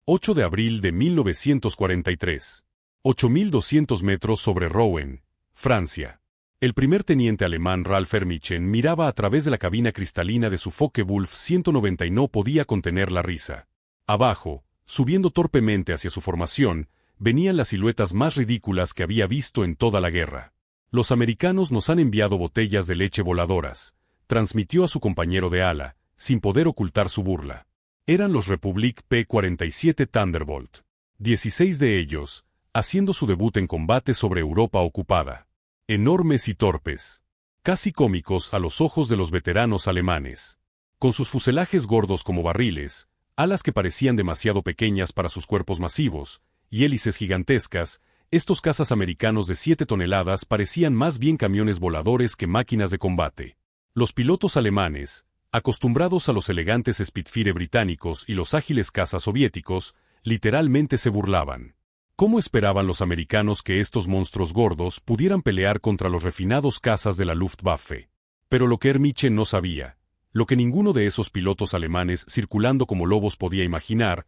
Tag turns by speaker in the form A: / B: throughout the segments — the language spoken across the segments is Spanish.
A: 8 de abril de 1943. 8.200 metros sobre Rouen, Francia. El primer teniente alemán Ralf Ermichen miraba a través de la cabina cristalina de su Focke-Wulf 190 y no podía contener la risa. Abajo, subiendo torpemente hacia su formación, venían las siluetas más ridículas que había visto en toda la guerra. Los americanos nos han enviado botellas de leche voladoras, transmitió a su compañero de ala, sin poder ocultar su burla. Eran los Republik P-47 Thunderbolt. 16 de ellos, haciendo su debut en combate sobre Europa ocupada. Enormes y torpes. Casi cómicos a los ojos de los veteranos alemanes. Con sus fuselajes gordos como barriles, alas que parecían demasiado pequeñas para sus cuerpos masivos, y hélices gigantescas, estos cazas americanos de 7 toneladas parecían más bien camiones voladores que máquinas de combate. Los pilotos alemanes, acostumbrados a los elegantes Spitfire británicos y los ágiles cazas soviéticos, literalmente se burlaban. ¿Cómo esperaban los americanos que estos monstruos gordos pudieran pelear contra los refinados cazas de la Luftwaffe? Pero lo que Ermichen no sabía, lo que ninguno de esos pilotos alemanes circulando como lobos podía imaginar,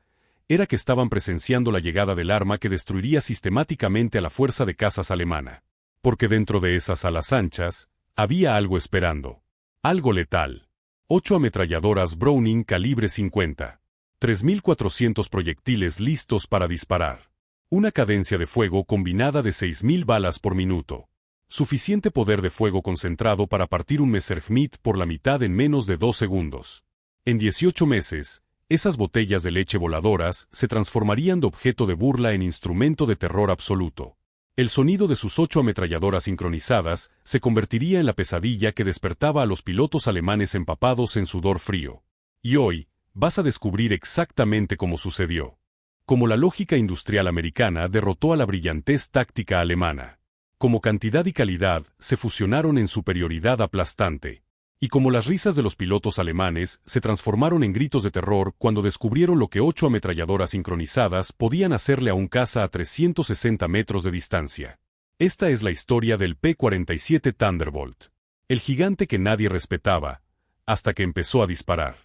A: era que estaban presenciando la llegada del arma que destruiría sistemáticamente a la fuerza de cazas alemana. Porque dentro de esas alas anchas, había algo esperando. Algo letal. 8 ametralladoras Browning calibre 50. 3.400 proyectiles listos para disparar. Una cadencia de fuego combinada de 6.000 balas por minuto. Suficiente poder de fuego concentrado para partir un Messerschmitt por la mitad en menos de 2 segundos. En 18 meses, esas botellas de leche voladoras se transformarían de objeto de burla en instrumento de terror absoluto. El sonido de sus 8 ametralladoras sincronizadas se convertiría en la pesadilla que despertaba a los pilotos alemanes empapados en sudor frío. Y hoy, vas a descubrir exactamente cómo sucedió. Como la lógica industrial americana derrotó a la brillantez táctica alemana. Como cantidad y calidad se fusionaron en superioridad aplastante. Y como las risas de los pilotos alemanes se transformaron en gritos de terror cuando descubrieron lo que 8 ametralladoras sincronizadas podían hacerle a un caza a 360 metros de distancia. Esta es la historia del P-47 Thunderbolt. El gigante que nadie respetaba, hasta que empezó a disparar.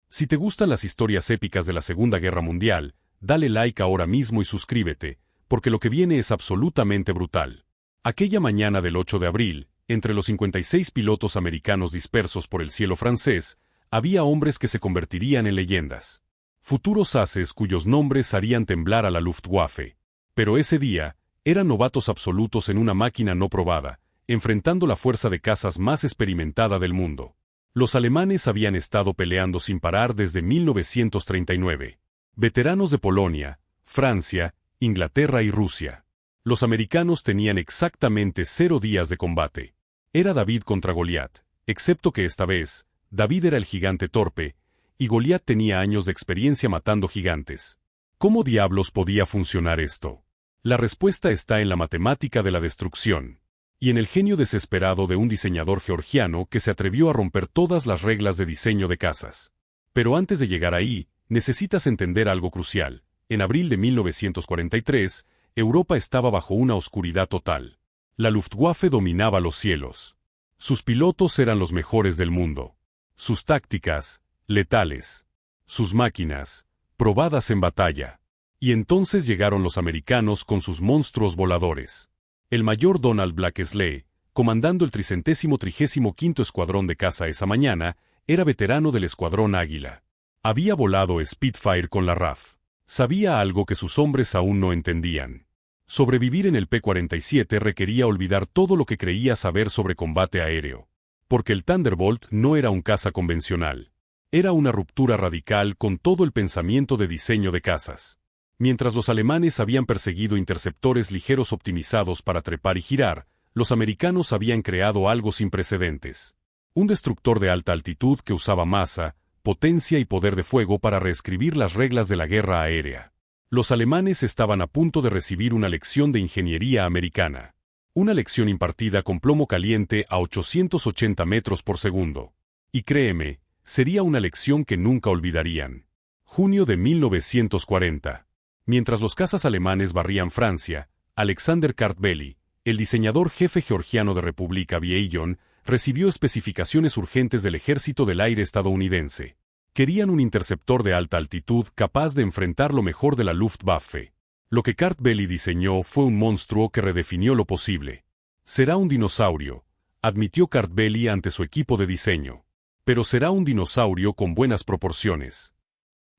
A: Si te gustan las historias épicas de la Segunda Guerra Mundial, dale like ahora mismo y suscríbete, porque lo que viene es absolutamente brutal. Aquella mañana del 8 de abril, entre los 56 pilotos americanos dispersos por el cielo francés, había hombres que se convertirían en leyendas. Futuros ases cuyos nombres harían temblar a la Luftwaffe. Pero ese día, eran novatos absolutos en una máquina no probada, enfrentando la fuerza de cazas más experimentada del mundo. Los alemanes habían estado peleando sin parar desde 1939. Veteranos de Polonia, Francia, Inglaterra y Rusia. Los americanos tenían exactamente 0 días de combate. Era David contra Goliat, excepto que esta vez, David era el gigante torpe, y Goliat tenía años de experiencia matando gigantes. ¿Cómo diablos podía funcionar esto? La respuesta está en la matemática de la destrucción, y en el genio desesperado de un diseñador georgiano que se atrevió a romper todas las reglas de diseño de cazas. Pero antes de llegar ahí, necesitas entender algo crucial. En abril de 1943, Europa estaba bajo una oscuridad total. La Luftwaffe dominaba los cielos. Sus pilotos eran los mejores del mundo. Sus tácticas, letales. Sus máquinas, probadas en batalla. Y entonces llegaron los americanos con sus monstruos voladores. El mayor Donald Blakesley, comandando el 335º Escuadrón de Caza esa mañana, era veterano del Escuadrón Águila. Había volado Spitfire con la RAF. Sabía algo que sus hombres aún no entendían. Sobrevivir en el P-47 requería olvidar todo lo que creía saber sobre combate aéreo. Porque el Thunderbolt no era un caza convencional. Era una ruptura radical con todo el pensamiento de diseño de cazas. Mientras los alemanes habían perseguido interceptores ligeros optimizados para trepar y girar, los americanos habían creado algo sin precedentes. Un destructor de alta altitud que usaba masa, potencia y poder de fuego para reescribir las reglas de la guerra aérea. Los alemanes estaban a punto de recibir una lección de ingeniería americana. Una lección impartida con plomo caliente a 880 metros por segundo. Y créeme, sería una lección que nunca olvidarían. Junio de 1940. Mientras los cazas alemanes barrían Francia, Alexander Kartveli, el diseñador jefe georgiano de Republic Aviation, recibió especificaciones urgentes del Ejército del Aire estadounidense. Querían un interceptor de alta altitud capaz de enfrentar lo mejor de la Luftwaffe. Lo que Kartveli diseñó fue un monstruo que redefinió lo posible. Será un dinosaurio, admitió Kartveli ante su equipo de diseño. Pero será un dinosaurio con buenas proporciones.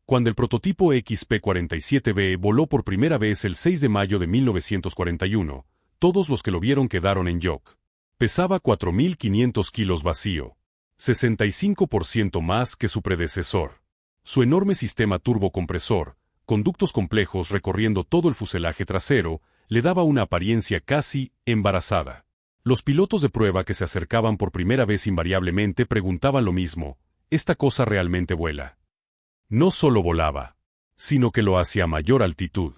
A: Cuando el prototipo XP-47B voló por primera vez el 6 de mayo de 1941, todos los que lo vieron quedaron en shock. Pesaba 4.500 kilos vacío, 65% más que su predecesor. Su enorme sistema turbocompresor, conductos complejos recorriendo todo el fuselaje trasero, le daba una apariencia casi embarazada. Los pilotos de prueba que se acercaban por primera vez invariablemente preguntaban lo mismo: ¿esta cosa realmente vuela? No solo volaba, sino que lo hacía a mayor altitud.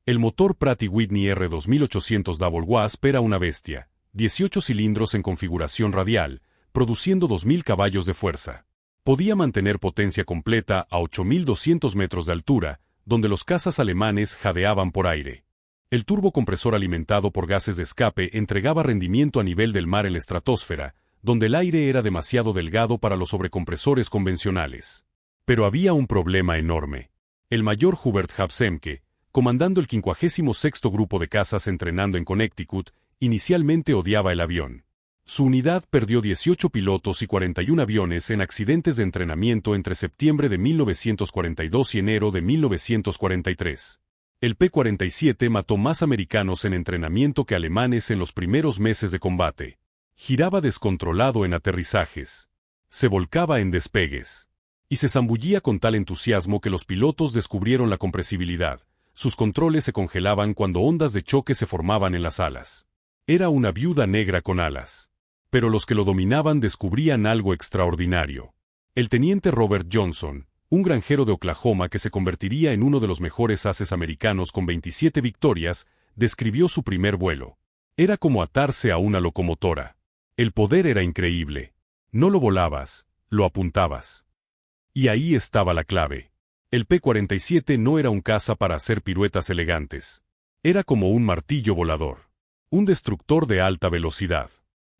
A: El motor Pratt & Whitney R2800 Double Wasp era una bestia, 18 cilindros en configuración radial, produciendo 2.000 caballos de fuerza. Podía mantener potencia completa a 8.200 metros de altura, donde los cazas alemanes jadeaban por aire. El turbocompresor alimentado por gases de escape entregaba rendimiento a nivel del mar en la estratosfera, donde el aire era demasiado delgado para los sobrecompresores convencionales. Pero había un problema enorme. El mayor Hubert Habsemke, comandando el 56º Grupo de Cazas entrenando en Connecticut, inicialmente odiaba el avión. Su unidad perdió 18 pilotos y 41 aviones en accidentes de entrenamiento entre septiembre de 1942 y enero de 1943. El P-47 mató más americanos en entrenamiento que alemanes en los primeros meses de combate. Giraba descontrolado en aterrizajes. Se volcaba en despegues. Y se zambullía con tal entusiasmo que los pilotos descubrieron la compresibilidad. Sus controles se congelaban cuando ondas de choque se formaban en las alas. Era una viuda negra con alas. Pero los que lo dominaban descubrían algo extraordinario. El teniente Robert Johnson, un granjero de Oklahoma que se convertiría en uno de los mejores ases americanos con 27 victorias, describió su primer vuelo. Era como atarse a una locomotora. El poder era increíble. No lo volabas, lo apuntabas. Y ahí estaba la clave. El P-47 no era un caza para hacer piruetas elegantes. Era como un martillo volador. Un destructor de alta velocidad.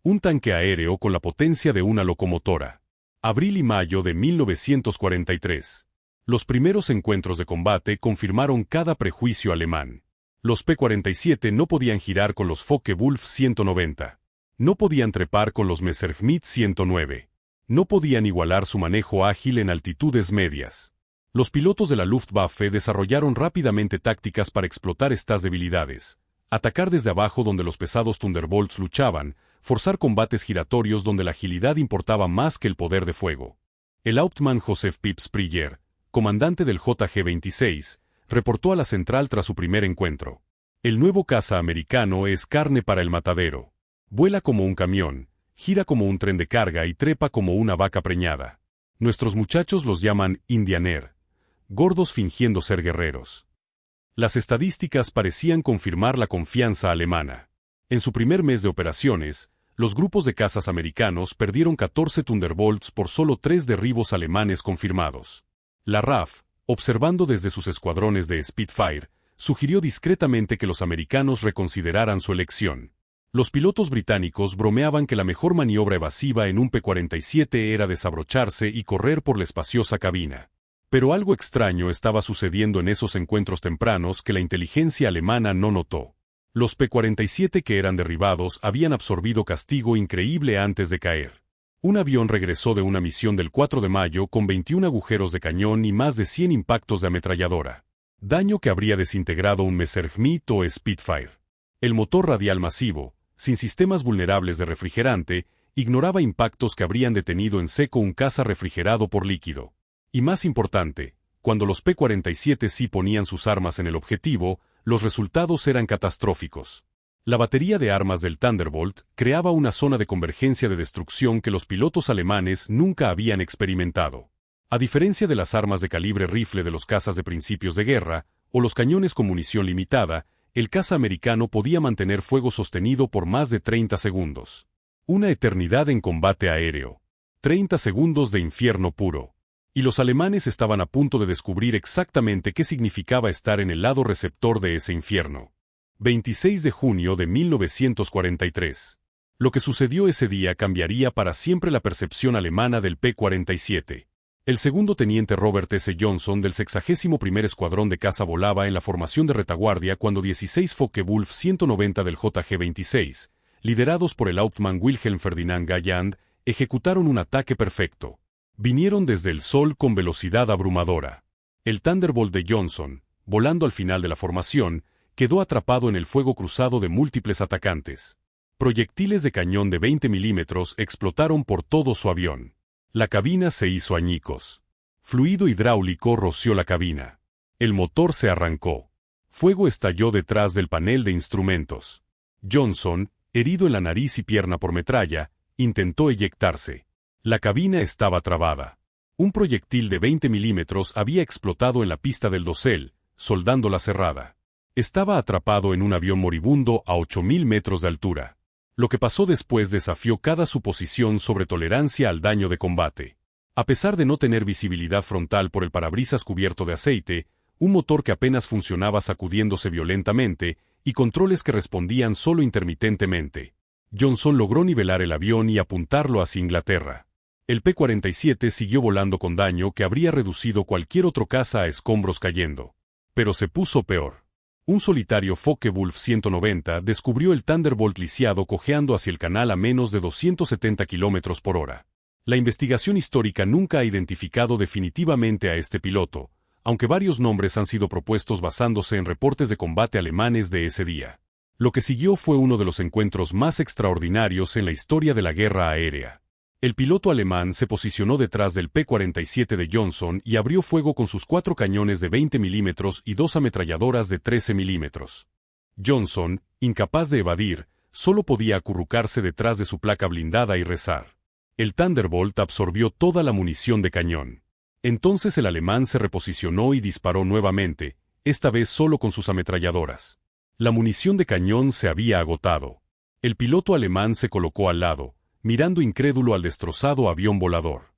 A: Un tanque aéreo con la potencia de una locomotora. Abril y mayo de 1943. Los primeros encuentros de combate confirmaron cada prejuicio alemán. Los P-47 no podían girar con los Focke-Wulf 190. No podían trepar con los Messerschmitt 109. No podían igualar su manejo ágil en altitudes medias. Los pilotos de la Luftwaffe desarrollaron rápidamente tácticas para explotar estas debilidades. Atacar desde abajo donde los pesados Thunderbolts luchaban, forzar combates giratorios donde la agilidad importaba más que el poder de fuego. El Hauptmann Joseph Pip Springer, comandante del JG-26, reportó a la central tras su primer encuentro. El nuevo caza americano es carne para el matadero. Vuela como un camión, gira como un tren de carga y trepa como una vaca preñada. Nuestros muchachos los llaman Indianer, gordos fingiendo ser guerreros. Las estadísticas parecían confirmar la confianza alemana. En su primer mes de operaciones, los grupos de cazas americanos perdieron 14 Thunderbolts por solo 3 derribos alemanes confirmados. La RAF, observando desde sus escuadrones de Spitfire, sugirió discretamente que los americanos reconsideraran su elección. Los pilotos británicos bromeaban que la mejor maniobra evasiva en un P-47 era desabrocharse y correr por la espaciosa cabina. Pero algo extraño estaba sucediendo en esos encuentros tempranos que la inteligencia alemana no notó. Los P-47 que eran derribados habían absorbido castigo increíble antes de caer. Un avión regresó de una misión del 4 de mayo con 21 agujeros de cañón y más de 100 impactos de ametralladora. Daño que habría desintegrado un Messerschmitt o Spitfire. El motor radial masivo, sin sistemas vulnerables de refrigerante, ignoraba impactos que habrían detenido en seco un caza refrigerado por líquido. Y más importante, cuando los P-47 sí ponían sus armas en el objetivo, los resultados eran catastróficos. La batería de armas del Thunderbolt creaba una zona de convergencia de destrucción que los pilotos alemanes nunca habían experimentado. A diferencia de las armas de calibre rifle de los cazas de principios de guerra, o los cañones con munición limitada, el caza americano podía mantener fuego sostenido por más de 30 segundos. Una eternidad en combate aéreo. 30 segundos de infierno puro. Y los alemanes estaban a punto de descubrir exactamente qué significaba estar en el lado receptor de ese infierno. 26 de junio de 1943. Lo que sucedió ese día cambiaría para siempre la percepción alemana del P-47. El segundo teniente Robert S. Johnson del 61º Escuadrón de Caza volaba en la formación de retaguardia cuando 16 Focke-Wulf 190 del JG-26, liderados por el Hauptmann Wilhelm Ferdinand Galland, ejecutaron un ataque perfecto. Vinieron desde el sol con velocidad abrumadora. El Thunderbolt de Johnson, volando al final de la formación, quedó atrapado en el fuego cruzado de múltiples atacantes. Proyectiles de cañón de 20 milímetros explotaron por todo su avión. La cabina se hizo añicos. Fluido hidráulico roció la cabina. El motor se arrancó. Fuego estalló detrás del panel de instrumentos. Johnson, herido en la nariz y pierna por metralla, intentó eyectarse. La cabina estaba trabada. Un proyectil de 20 milímetros había explotado en la pista del dosel, soldándola cerrada. Estaba atrapado en un avión moribundo a 8.000 metros de altura. Lo que pasó después desafió cada suposición sobre tolerancia al daño de combate. A pesar de no tener visibilidad frontal por el parabrisas cubierto de aceite, un motor que apenas funcionaba sacudiéndose violentamente, y controles que respondían solo intermitentemente, Johnson logró nivelar el avión y apuntarlo hacia Inglaterra. El P-47 siguió volando con daño que habría reducido cualquier otro caza a escombros cayendo. Pero se puso peor. Un solitario Focke-Wulf 190 descubrió el Thunderbolt lisiado cojeando hacia el canal a menos de 270 km por hora. La investigación histórica nunca ha identificado definitivamente a este piloto, aunque varios nombres han sido propuestos basándose en reportes de combate alemanes de ese día. Lo que siguió fue uno de los encuentros más extraordinarios en la historia de la guerra aérea. El piloto alemán se posicionó detrás del P-47 de Johnson y abrió fuego con sus 4 cañones de 20 milímetros y 2 ametralladoras de 13 milímetros. Johnson, incapaz de evadir, solo podía acurrucarse detrás de su placa blindada y rezar. El Thunderbolt absorbió toda la munición de cañón. Entonces el alemán se reposicionó y disparó nuevamente, esta vez solo con sus ametralladoras. La munición de cañón se había agotado. El piloto alemán se colocó al lado, mirando incrédulo al destrozado avión volador.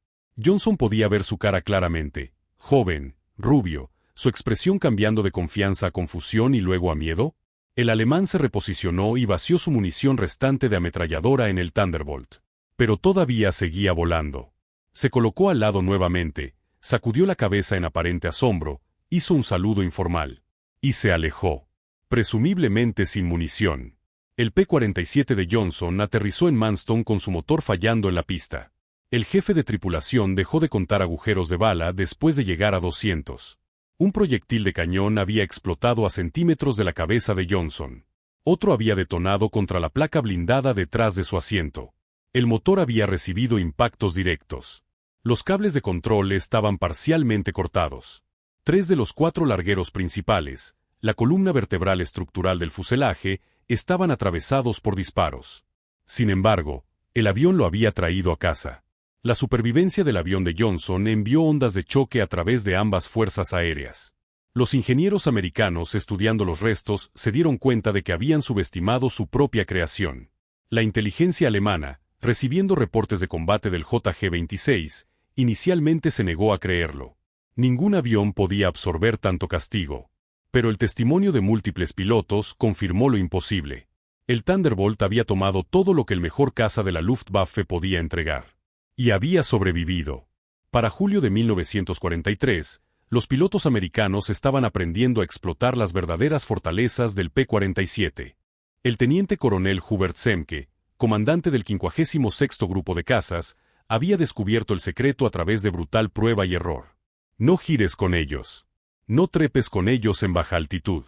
A: Johnson podía ver su cara claramente, joven, rubio, su expresión cambiando de confianza a confusión y luego a miedo. El alemán se reposicionó y vació su munición restante de ametralladora en el Thunderbolt. Pero todavía seguía volando. Se colocó al lado nuevamente, sacudió la cabeza en aparente asombro, hizo un saludo informal. Y se alejó. Presumiblemente sin munición. El P-47 de Johnson aterrizó en Manston con su motor fallando en la pista. El jefe de tripulación dejó de contar agujeros de bala después de llegar a 200. Un proyectil de cañón había explotado a centímetros de la cabeza de Johnson. Otro había detonado contra la placa blindada detrás de su asiento. El motor había recibido impactos directos. Los cables de control estaban parcialmente cortados. 3 de los 4 largueros principales, la columna vertebral estructural del fuselaje, estaban atravesados por disparos. Sin embargo, el avión lo había traído a casa. La supervivencia del avión de Johnson envió ondas de choque a través de ambas fuerzas aéreas. Los ingenieros americanos estudiando los restos se dieron cuenta de que habían subestimado su propia creación. La inteligencia alemana, recibiendo reportes de combate del JG-26, inicialmente se negó a creerlo. Ningún avión podía absorber tanto castigo. Pero el testimonio de múltiples pilotos confirmó lo imposible. El Thunderbolt había tomado todo lo que el mejor caza de la Luftwaffe podía entregar. Y había sobrevivido. Para julio de 1943, los pilotos americanos estaban aprendiendo a explotar las verdaderas fortalezas del P-47. El teniente coronel Hubert Semke, comandante del 56º Grupo de Cazas, había descubierto el secreto a través de brutal prueba y error. No gires con ellos. No trepes con ellos en baja altitud.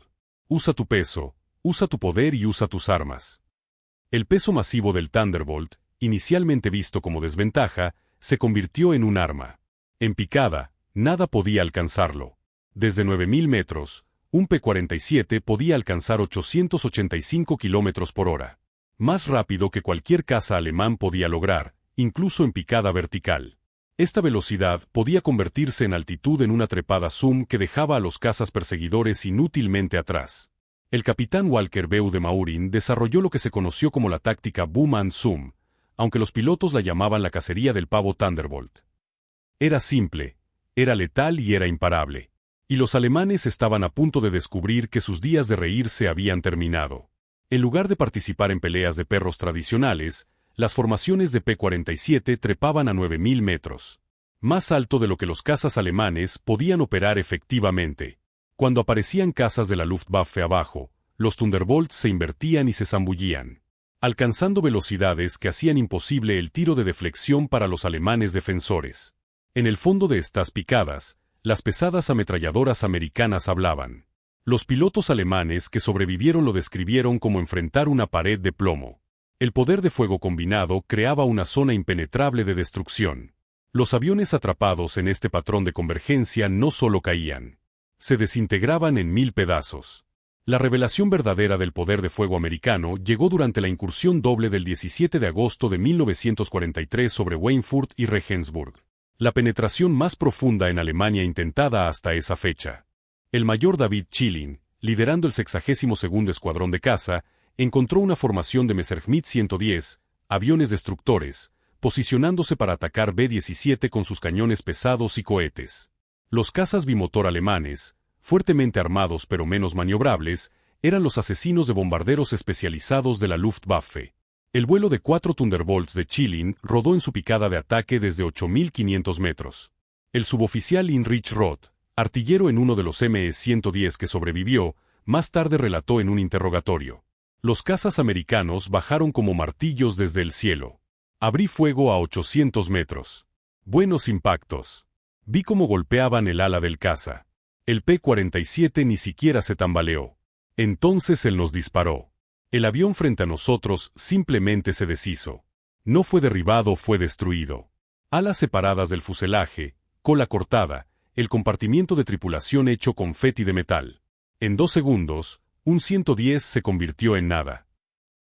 A: Usa tu peso, usa tu poder y usa tus armas. El peso masivo del Thunderbolt, inicialmente visto como desventaja, se convirtió en un arma. En picada, nada podía alcanzarlo. Desde 9.000 metros, un P-47 podía alcanzar 885 km por hora. Más rápido que cualquier caza alemán podía lograr, incluso en picada vertical. Esta velocidad podía convertirse en altitud en una trepada zoom que dejaba a los cazas perseguidores inútilmente atrás. El capitán Walker B. de Maurin desarrolló lo que se conoció como la táctica Boom and Zoom, aunque los pilotos la llamaban la cacería del pavo Thunderbolt. Era simple, era letal y era imparable. Y los alemanes estaban a punto de descubrir que sus días de reírse habían terminado. En lugar de participar en peleas de perros tradicionales, las formaciones de P-47 trepaban a 9.000 metros. más alto de lo que los cazas alemanes podían operar efectivamente. Cuando aparecían cazas de la Luftwaffe abajo, los Thunderbolts se invertían y se zambullían, alcanzando velocidades que hacían imposible el tiro de deflexión para los alemanes defensores. En el fondo de estas picadas, las pesadas ametralladoras americanas hablaban. Los pilotos alemanes que sobrevivieron lo describieron como enfrentar una pared de plomo. El poder de fuego combinado creaba una zona impenetrable de destrucción. Los aviones atrapados en este patrón de convergencia no solo caían, se desintegraban en 1000 pedazos. La revelación verdadera del poder de fuego americano llegó durante la incursión doble del 17 de agosto de 1943 sobre Schweinfurt y Regensburg. La penetración más profunda en Alemania intentada hasta esa fecha. El mayor David Schilling, liderando el 62º Escuadrón de Caza, encontró una formación de Messerschmitt 110, aviones destructores, posicionándose para atacar B-17 con sus cañones pesados y cohetes. Los cazas bimotor alemanes, fuertemente armados pero menos maniobrables, eran los asesinos de bombarderos especializados de la Luftwaffe. El vuelo de 4 Thunderbolts de Schilling rodó en su picada de ataque desde 8.500 metros. El suboficial Heinrich Roth, artillero en uno de los ME-110 que sobrevivió, más tarde relató en un interrogatorio. Los cazas americanos bajaron como martillos desde el cielo. Abrí fuego a 800 metros. Buenos impactos. Vi cómo golpeaban el ala del caza. El P-47 ni siquiera se tambaleó. Entonces él nos disparó. El avión frente a nosotros simplemente se deshizo. No fue derribado, fue destruido. Alas separadas del fuselaje, cola cortada, el compartimiento de tripulación hecho confeti de metal. En 2 segundos, un 110 se convirtió en nada.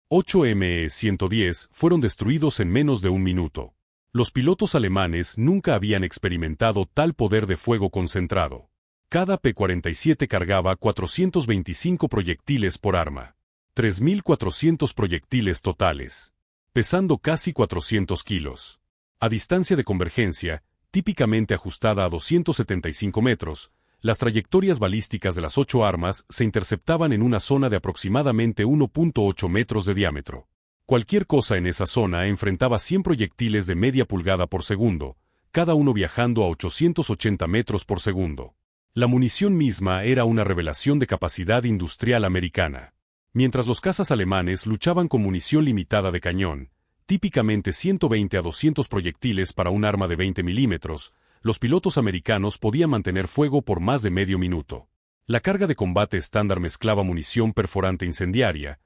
A: 8 ME-110 fueron destruidos en menos de un minuto. Los pilotos alemanes nunca habían experimentado tal poder de fuego concentrado. Cada P-47 cargaba 425 proyectiles por arma. 3.400 proyectiles totales, pesando casi 400 kilos. A distancia de convergencia, típicamente ajustada a 275 metros, las trayectorias balísticas de las 8 armas se interceptaban en una zona de aproximadamente 1.8 metros de diámetro. Cualquier cosa en esa zona enfrentaba 100 proyectiles de media pulgada por segundo, cada uno viajando a 880 metros por segundo. La munición misma era una revelación de capacidad industrial americana. Mientras los cazas alemanes luchaban con munición limitada de cañón, típicamente 120 a 200 proyectiles para un arma de 20 milímetros, los pilotos americanos podían mantener fuego por más de medio minuto. La carga de combate estándar mezclaba munición perforante incendiaria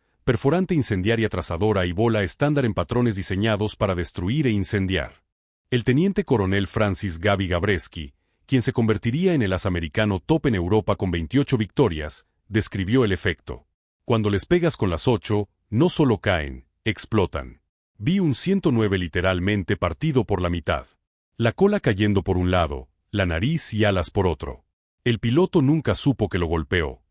A: trazadora y bola estándar en patrones diseñados para destruir e incendiar. El teniente coronel Francis Gaby Gabreski, quien se convertiría en el as americano top en Europa con 28 victorias, describió el efecto. Cuando les pegas con las 8, no solo caen, explotan. Vi un 109 literalmente partido por la mitad. La cola cayendo por un lado, la nariz y alas por otro. El piloto nunca supo que lo golpeó.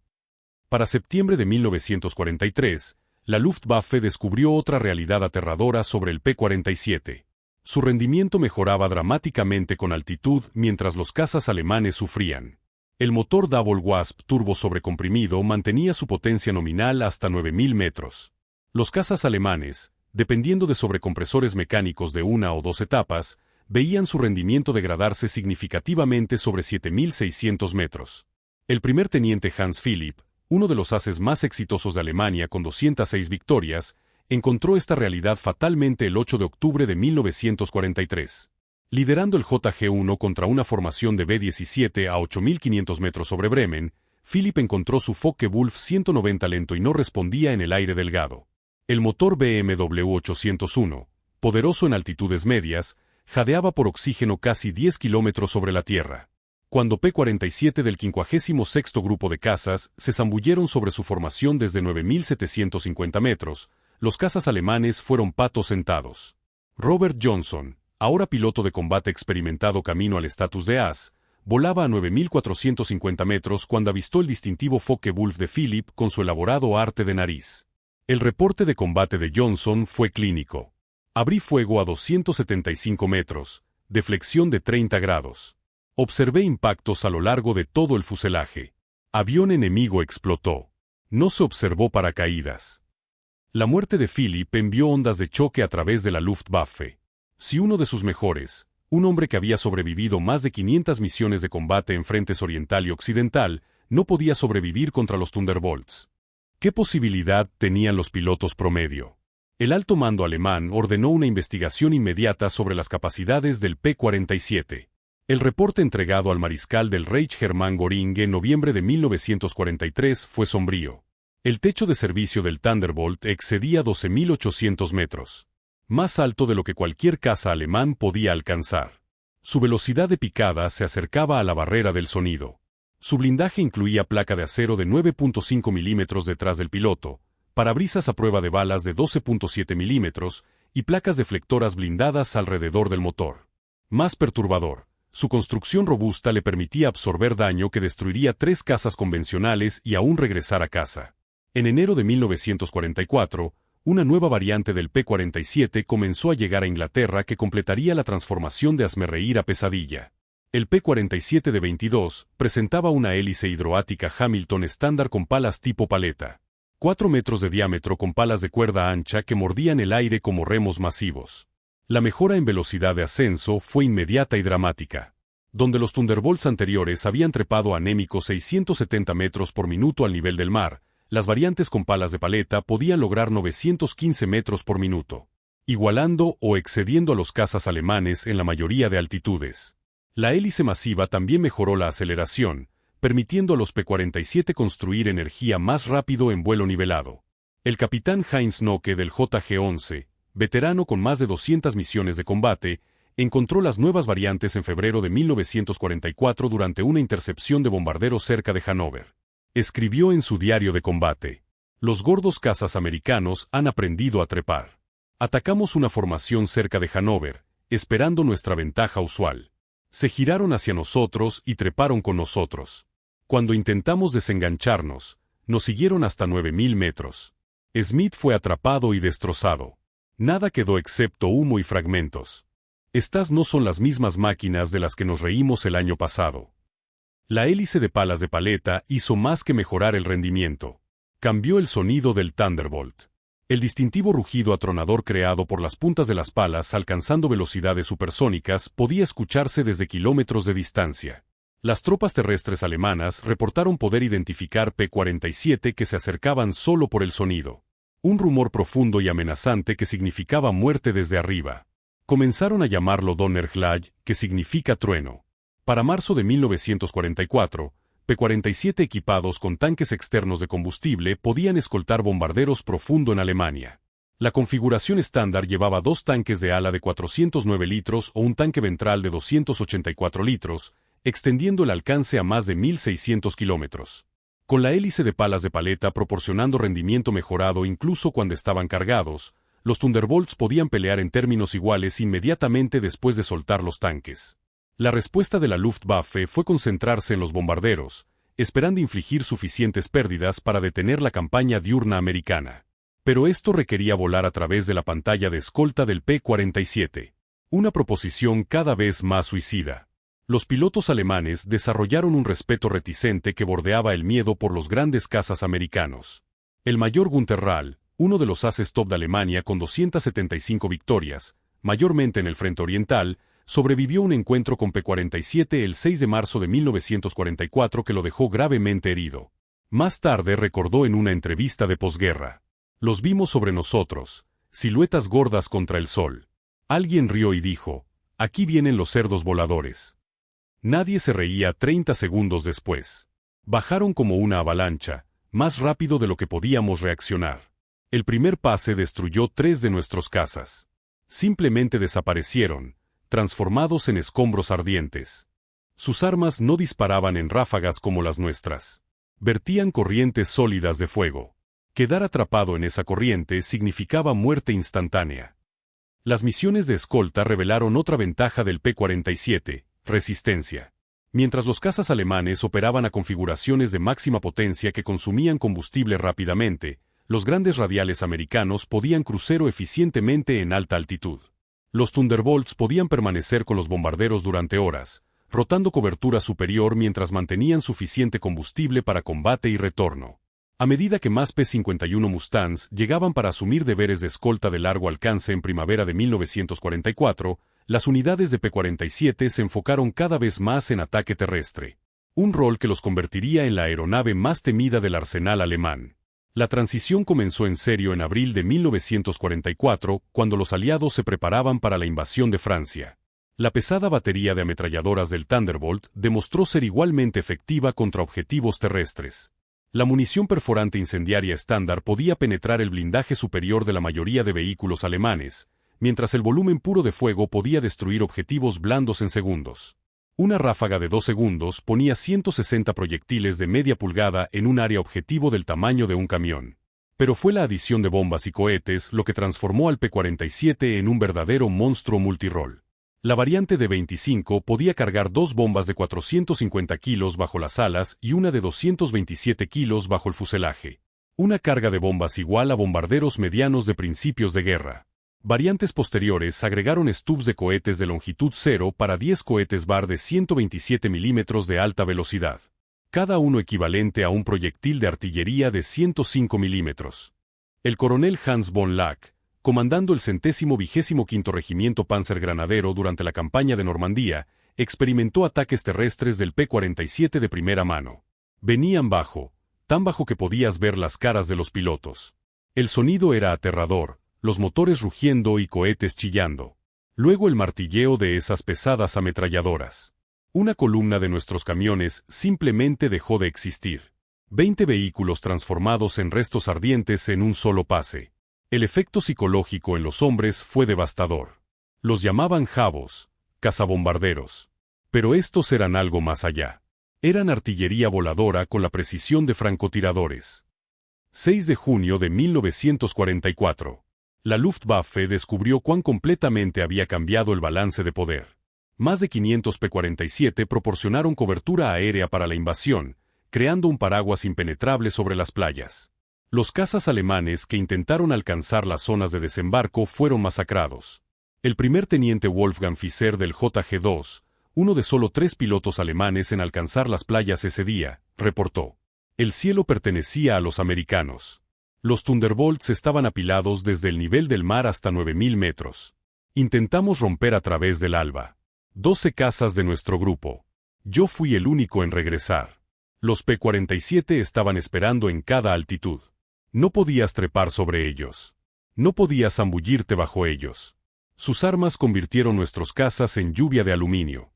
A: Para septiembre de 1943, la Luftwaffe descubrió otra realidad aterradora sobre el P-47. Su rendimiento mejoraba dramáticamente con altitud mientras los cazas alemanes sufrían. El motor Double Wasp turbo sobrecomprimido mantenía su potencia nominal hasta 9.000 metros. Los cazas alemanes, dependiendo de sobrecompresores mecánicos de 1 o 2 etapas, veían su rendimiento degradarse significativamente sobre 7.600 metros. El primer teniente Hans Philipp, uno de los ases más exitosos de Alemania con 206 victorias, encontró esta realidad fatalmente el 8 de octubre de 1943. Liderando el JG-1 contra una formación de B-17 a 8.500 metros sobre Bremen, Philipp encontró su Focke-Wulf 190 lento y no respondía en el aire delgado. El motor BMW 801, poderoso en altitudes medias, jadeaba por oxígeno casi 10 kilómetros sobre la tierra. Cuando P-47 del 56º Grupo de Cazas se zambulleron sobre su formación desde 9.750 metros, los cazas alemanes fueron patos sentados. Robert Johnson, ahora piloto de combate experimentado camino al estatus de as, volaba a 9.450 metros cuando avistó el distintivo Focke-Wulf de Philipp con su elaborado arte de nariz. El reporte de combate de Johnson fue clínico. Abrí fuego a 275 metros, deflexión de 30 grados. Observé impactos a lo largo de todo el fuselaje. Avión enemigo explotó. No se observó paracaídas. La muerte de Philipp envió ondas de choque a través de la Luftwaffe. Si uno de sus mejores, Un hombre que había sobrevivido más de 500 misiones de combate en frentes oriental y occidental, no podía sobrevivir contra los Thunderbolts. ¿Qué posibilidad tenían los pilotos promedio? El alto mando alemán ordenó una investigación inmediata sobre las capacidades del P-47. El reporte entregado al mariscal del Reich Hermann Göring en noviembre de 1943 fue sombrío. El techo de servicio del Thunderbolt excedía 12.800 metros. Más alto de lo que cualquier caza alemán podía alcanzar. Su velocidad de picada se acercaba a la barrera del sonido. Su blindaje incluía placa de acero de 9.5 milímetros detrás del piloto, parabrisas a prueba de balas de 12.7 milímetros y placas deflectoras blindadas alrededor del motor. Más perturbador, su construcción robusta le permitía absorber daño que destruiría 3 cazas convencionales y aún regresar a casa. En enero de 1944, una nueva variante del P-47 comenzó a llegar a Inglaterra que completaría la transformación de hazmerreír a pesadilla. El P-47 de 22 presentaba una hélice hidroática Hamilton estándar con palas tipo paleta. 4 metros de diámetro con palas de cuerda ancha que mordían el aire como remos masivos. La mejora en velocidad de ascenso fue inmediata y dramática. Donde los Thunderbolts anteriores habían trepado anémicos 670 metros por minuto al nivel del mar, las variantes con palas de paleta podían lograr 915 metros por minuto, igualando o excediendo a los cazas alemanes en la mayoría de altitudes. La hélice masiva también mejoró la aceleración, permitiendo a los P-47 construir energía más rápido en vuelo nivelado. El capitán Heinz Nocke del JG-11, veterano con más de 200 misiones de combate, encontró las nuevas variantes en febrero de 1944 durante una intercepción de bombarderos cerca de Hannover. Escribió en su diario de combate: los gordos cazas americanos han aprendido a trepar. Atacamos una formación cerca de Hannover, esperando nuestra ventaja usual. Se giraron hacia nosotros y treparon con nosotros. Cuando intentamos desengancharnos, nos siguieron hasta 9.000 metros. Smith fue atrapado y destrozado. Nada quedó excepto humo y fragmentos. Estas no son las mismas máquinas de las que nos reímos el año pasado. La hélice de palas de paleta hizo más que mejorar el rendimiento. Cambió el sonido del Thunderbolt. El distintivo rugido atronador creado por las puntas de las palas alcanzando velocidades supersónicas podía escucharse desde kilómetros de distancia. Las tropas terrestres alemanas reportaron poder identificar P-47 que se acercaban solo por el sonido. Un rumor profundo y amenazante que significaba muerte desde arriba. Comenzaron a llamarlo Donnerschlag, que significa trueno. Para marzo de 1944, P-47 equipados con tanques externos de combustible podían escoltar bombarderos profundo en Alemania. La configuración estándar llevaba 2 tanques de ala de 409 litros o un tanque ventral de 284 litros, extendiendo el alcance a más de 1.600 kilómetros. Con la hélice de palas de paleta proporcionando rendimiento mejorado incluso cuando estaban cargados, los Thunderbolts podían pelear en términos iguales inmediatamente después de soltar los tanques. La respuesta de la Luftwaffe fue concentrarse en los bombarderos, esperando infligir suficientes pérdidas para detener la campaña diurna americana. Pero esto requería volar a través de la pantalla de escolta del P-47. Una proposición cada vez más suicida. Los pilotos alemanes desarrollaron un respeto reticente que bordeaba el miedo por los grandes cazas americanos. El mayor Günther Rall, uno de los ases top de Alemania con 275 victorias, mayormente en el frente oriental, sobrevivió a un encuentro con P-47 el 6 de marzo de 1944 que lo dejó gravemente herido. Más tarde recordó en una entrevista de posguerra: los vimos sobre nosotros, siluetas gordas contra el sol. Alguien rió y dijo: aquí vienen los cerdos voladores. Nadie se reía 30 segundos después. Bajaron como una avalancha, más rápido de lo que podíamos reaccionar. El primer pase destruyó 3 de nuestros cazas. Simplemente desaparecieron, transformados en escombros ardientes. Sus armas no disparaban en ráfagas como las nuestras. Vertían corrientes sólidas de fuego. Quedar atrapado en esa corriente significaba muerte instantánea. Las misiones de escolta revelaron otra ventaja del P-47, resistencia. Mientras los cazas alemanes operaban a configuraciones de máxima potencia que consumían combustible rápidamente, los grandes radiales americanos podían crucero eficientemente en alta altitud. Los Thunderbolts podían permanecer con los bombarderos durante horas, rotando cobertura superior mientras mantenían suficiente combustible para combate y retorno. A medida que más P-51 Mustangs llegaban para asumir deberes de escolta de largo alcance en primavera de 1944, las unidades de P-47 se enfocaron cada vez más en ataque terrestre, un rol que los convertiría en la aeronave más temida del arsenal alemán. La transición comenzó en serio en abril de 1944, cuando los aliados se preparaban para la invasión de Francia. La pesada batería de ametralladoras del Thunderbolt demostró ser igualmente efectiva contra objetivos terrestres. La munición perforante incendiaria estándar podía penetrar el blindaje superior de la mayoría de vehículos alemanes, mientras el volumen puro de fuego podía destruir objetivos blandos en segundos. Una ráfaga de 2 segundos ponía 160 proyectiles de media pulgada en un área objetivo del tamaño de un camión. Pero fue la adición de bombas y cohetes lo que transformó al P-47 en un verdadero monstruo multirol. La variante de 25 podía cargar 2 bombas de 450 kilos bajo las alas y una de 227 kilos bajo el fuselaje. Una carga de bombas igual a bombarderos medianos de principios de guerra. Variantes posteriores agregaron stubs de cohetes de longitud 0 para 10 cohetes bar de 127 milímetros de alta velocidad. Cada uno equivalente a un proyectil de artillería de 105 milímetros. El coronel Hans von Lack, comandando el 125º Regimiento Panzergranadero durante la campaña de Normandía, experimentó ataques terrestres del P-47 de primera mano. Venían bajo, tan bajo que podías ver las caras de los pilotos. El sonido era aterrador, los motores rugiendo y cohetes chillando. Luego el martilleo de esas pesadas ametralladoras. Una columna de nuestros camiones simplemente dejó de existir. 20 vehículos transformados en restos ardientes en un solo pase. El efecto psicológico en los hombres fue devastador. Los llamaban jabos, cazabombarderos. Pero estos eran algo más allá. Eran artillería voladora con la precisión de francotiradores. 6 de junio de 1944. La Luftwaffe descubrió cuán completamente había cambiado el balance de poder. Más de 500 P-47 proporcionaron cobertura aérea para la invasión, creando un paraguas impenetrable sobre las playas. Los cazas alemanes que intentaron alcanzar las zonas de desembarco fueron masacrados. El primer teniente Wolfgang Fischer del JG-2, uno de solo 3 pilotos alemanes en alcanzar las playas ese día, reportó: el cielo pertenecía a los americanos. Los Thunderbolts estaban apilados desde el nivel del mar hasta 9.000 metros. Intentamos romper a través del alba. 12 cazas de nuestro grupo. Yo fui el único en regresar. Los P-47 estaban esperando en cada altitud. No podías trepar sobre ellos. No podías zambullirte bajo ellos. Sus armas convirtieron nuestros cazas en lluvia de aluminio.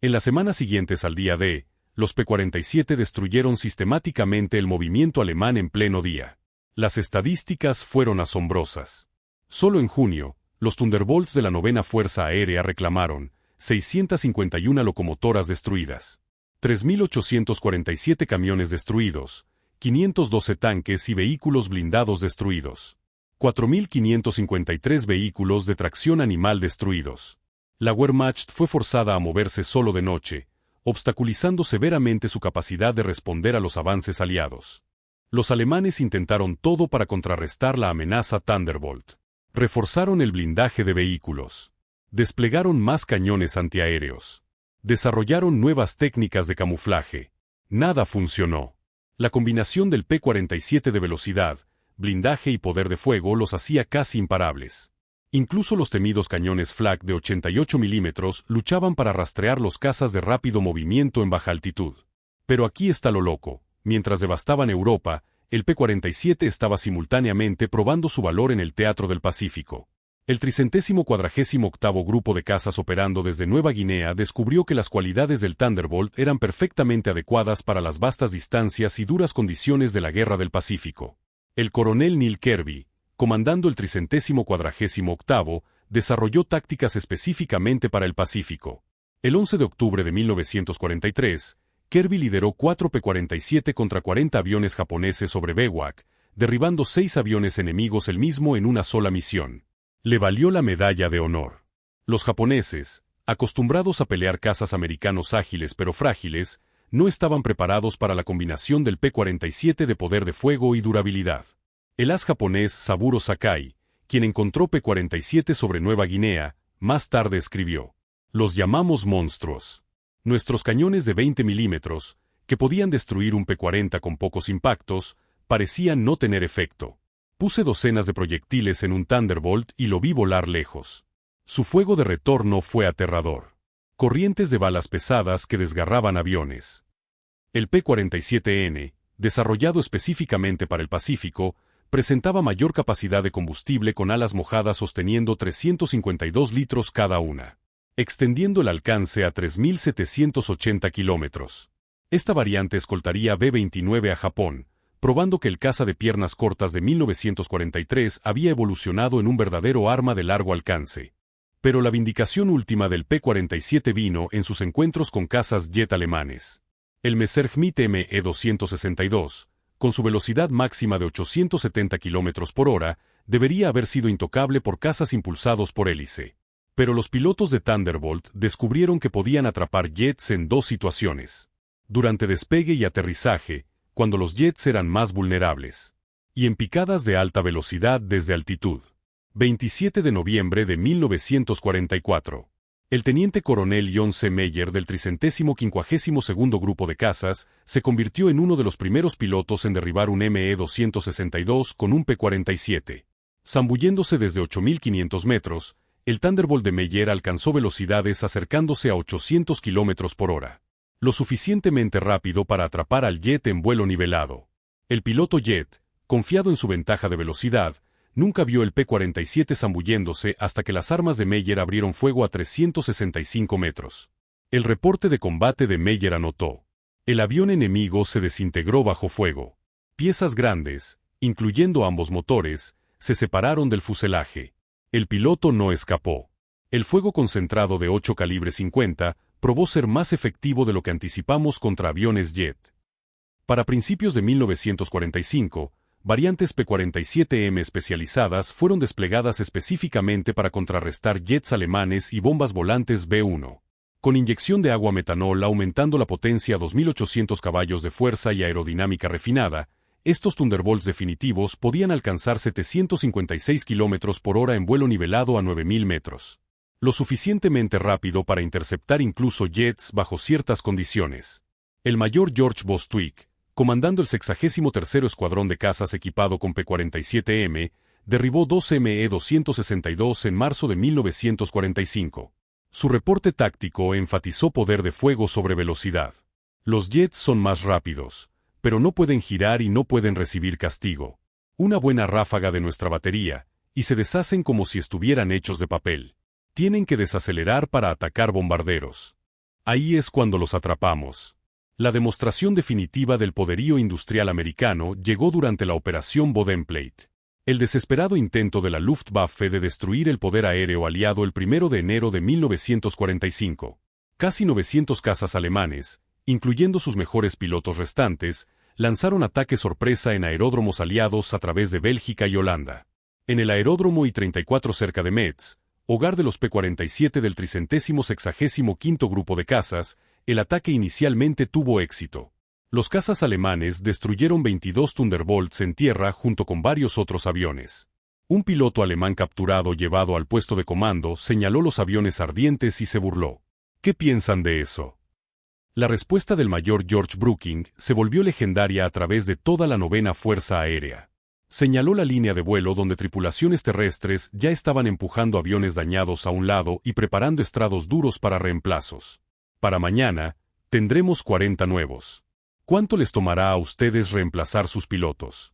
A: En las semanas siguientes al día D, los P-47 destruyeron sistemáticamente el movimiento alemán en pleno día. Las estadísticas fueron asombrosas. Solo en junio, los Thunderbolts de la 9ª Fuerza Aérea reclamaron 651 locomotoras destruidas, 3.847 camiones destruidos, 512 tanques y vehículos blindados destruidos, 4.553 vehículos de tracción animal destruidos. La Wehrmacht fue forzada a moverse solo de noche, obstaculizando severamente su capacidad de responder a los avances aliados. Los alemanes intentaron todo para contrarrestar la amenaza Thunderbolt. Reforzaron el blindaje de vehículos. Desplegaron más cañones antiaéreos. Desarrollaron nuevas técnicas de camuflaje. Nada funcionó. La combinación del P-47 de velocidad, blindaje y poder de fuego los hacía casi imparables. Incluso los temidos cañones Flak de 88 milímetros luchaban para rastrear los cazas de rápido movimiento en baja altitud. Pero aquí está lo loco: mientras devastaban Europa, el P-47 estaba simultáneamente probando su valor en el teatro del Pacífico. El 348º Grupo de Cazas operando desde Nueva Guinea descubrió que las cualidades del Thunderbolt eran perfectamente adecuadas para las vastas distancias y duras condiciones de la Guerra del Pacífico. El coronel Neil Kirby, comandando el 348º, desarrolló tácticas específicamente para el Pacífico. El 11 de octubre de 1943, Kirby lideró 4 P-47 contra 40 aviones japoneses sobre Biwak, derribando 6 aviones enemigos él mismo en una sola misión. Le valió la medalla de honor. Los japoneses, acostumbrados a pelear cazas americanos ágiles pero frágiles, no estaban preparados para la combinación del P-47 de poder de fuego y durabilidad. El as japonés Saburo Sakai, quien encontró P-47 sobre Nueva Guinea, más tarde escribió: los llamamos monstruos. Nuestros cañones de 20 milímetros, que podían destruir un P-40 con pocos impactos, parecían no tener efecto. Puse docenas de proyectiles en un Thunderbolt y lo vi volar lejos. Su fuego de retorno fue aterrador. Corrientes de balas pesadas que desgarraban aviones. El P-47N, desarrollado específicamente para el Pacífico, presentaba mayor capacidad de combustible con alas mojadas sosteniendo 352 litros cada una, extendiendo el alcance a 3.780 kilómetros. Esta variante escoltaría B-29 a Japón, probando que el caza de piernas cortas de 1943 había evolucionado en un verdadero arma de largo alcance. Pero la vindicación última del P-47 vino en sus encuentros con cazas jet alemanes. El Messerschmitt Me-262, con su velocidad máxima de 870 km por hora, debería haber sido intocable por cazas impulsados por hélice. Pero los pilotos de Thunderbolt descubrieron que podían atrapar jets en dos situaciones: durante despegue y aterrizaje, cuando los jets eran más vulnerables, y en picadas de alta velocidad desde altitud. 27 de noviembre de 1944. El teniente coronel John C. Meyer del 352º Grupo de Cazas se convirtió en uno de los primeros pilotos en derribar un Me-262 con un P-47. Zambulléndose desde 8.500 metros, el Thunderbolt de Meyer alcanzó velocidades acercándose a 800 km por hora. Lo suficientemente rápido para atrapar al jet en vuelo nivelado. El piloto jet, confiado en su ventaja de velocidad, nunca vio el P-47 zambulléndose hasta que las armas de Meyer abrieron fuego a 365 metros. El reporte de combate de Meyer anotó: el avión enemigo se desintegró bajo fuego. Piezas grandes, incluyendo ambos motores, se separaron del fuselaje. El piloto no escapó. El fuego concentrado de 8 calibre 50 probó ser más efectivo de lo que anticipamos contra aviones jet. Para principios de 1945, variantes P-47M especializadas fueron desplegadas específicamente para contrarrestar jets alemanes y bombas volantes B-1. Con inyección de agua metanol aumentando la potencia a 2.800 caballos de fuerza y aerodinámica refinada, estos Thunderbolts definitivos podían alcanzar 756 km por hora en vuelo nivelado a 9.000 metros. Lo suficientemente rápido para interceptar incluso jets bajo ciertas condiciones. El mayor George Bostwick, comandando el 63º Escuadrón de Cazas equipado con P-47M, derribó 2 Me-262 en marzo de 1945. Su reporte táctico enfatizó poder de fuego sobre velocidad. Los jets son más rápidos, pero no pueden girar y no pueden recibir castigo. Una buena ráfaga de nuestra batería, y se deshacen como si estuvieran hechos de papel. Tienen que desacelerar para atacar bombarderos. Ahí es cuando los atrapamos. La demostración definitiva del poderío industrial americano llegó durante la Operación Bodenplatte. El desesperado intento de la Luftwaffe de destruir el poder aéreo aliado el 1 de enero de 1945. Casi 900 cazas alemanes, incluyendo sus mejores pilotos restantes, lanzaron ataques sorpresa en aeródromos aliados a través de Bélgica y Holanda. En el aeródromo I-34 cerca de Metz, hogar de los P-47 del 365º Grupo de Cazas, el ataque inicialmente tuvo éxito. Los cazas alemanes destruyeron 22 Thunderbolts en tierra junto con varios otros aviones. Un piloto alemán capturado llevado al puesto de comando señaló los aviones ardientes y se burló. ¿Qué piensan de eso? La respuesta del mayor George Brooking se volvió legendaria a través de toda la 9ª Fuerza Aérea. Señaló la línea de vuelo donde tripulaciones terrestres ya estaban empujando aviones dañados a un lado y preparando estrados duros para reemplazos. Para mañana, tendremos 40 nuevos. ¿Cuánto les tomará a ustedes reemplazar sus pilotos?